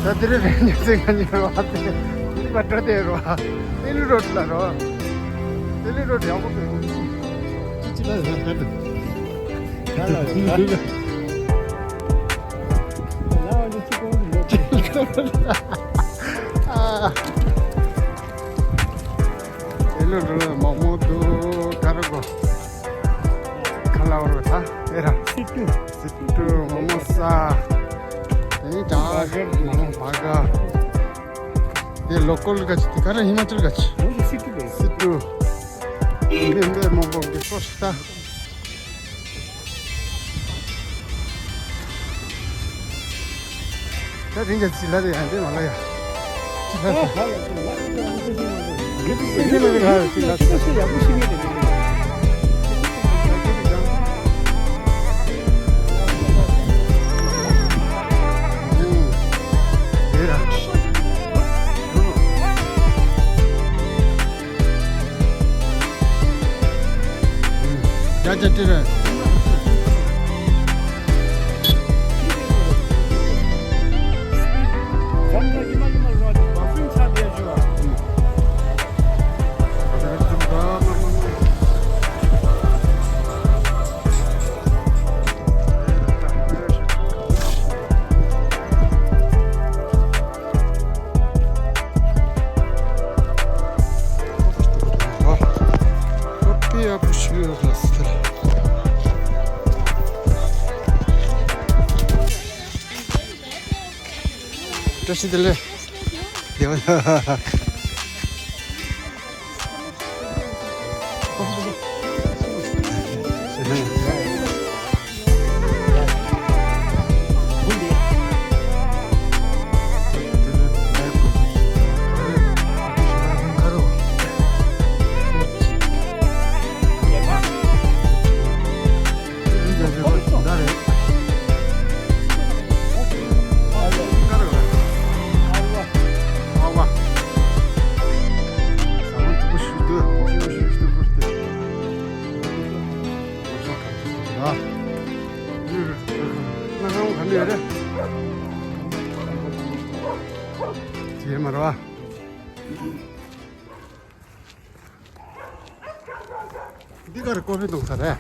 Sadire range senganiro ate. Patrate ro. Eluru road la ro. Eluru road yago pe. Chichila na kadu. Kala. Now ni chiko ni. Ah. Eluru mamudu karago. Kala ro tha. Era. Situ momosa. Ini jaga baga. ये लोकल गच दिखा रहा हिमाचल गच सिटू ये मोबो के कोस्टा क्या रिंग चिल्ला दे आंटे माला या चिल्ला क्या चट्टी रहा 자식들래 내가 뒤에 말아와. 네가 꼬리 동사래.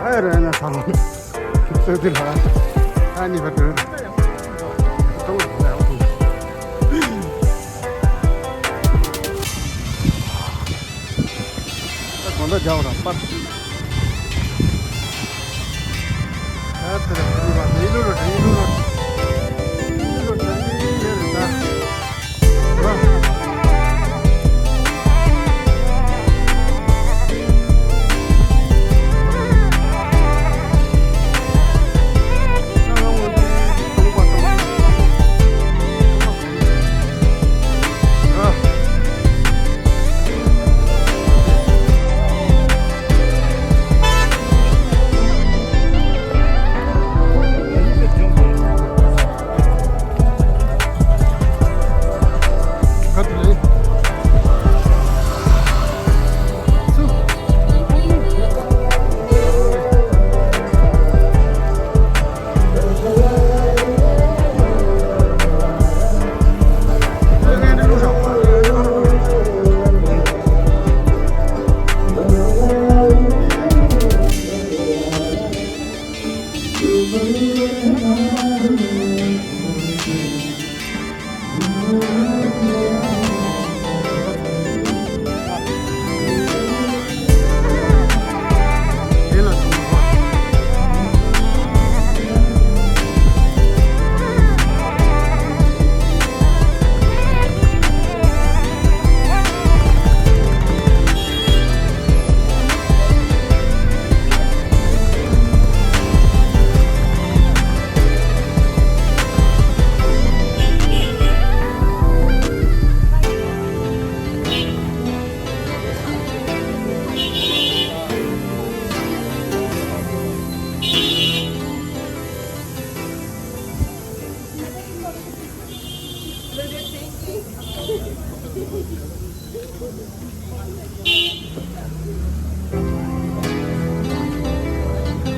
Ayo na salon. Setelah ani betul. Tahu boleh aku. Mana jauh rapat. Terus Eluru Road.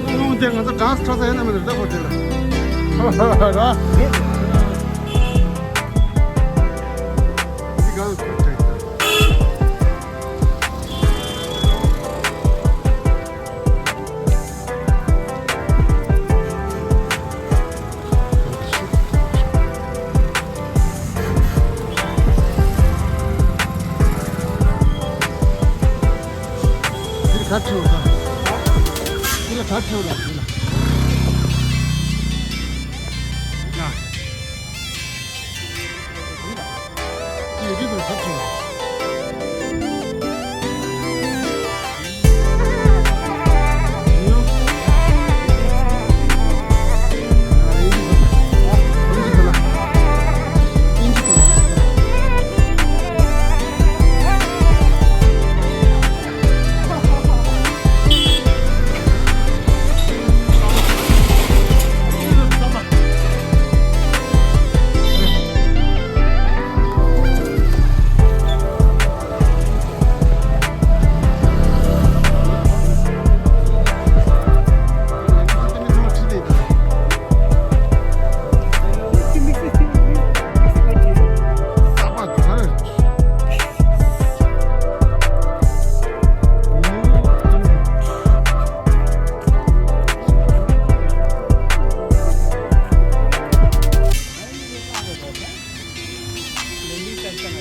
오늘 내가 가서 가스 타서 해내면 된다 보실래? 나? 이거 그렇게 있다. 같이 오자. 이거 같이 오자. 야. 여기도 같이 오자. 랜딩 짤짤한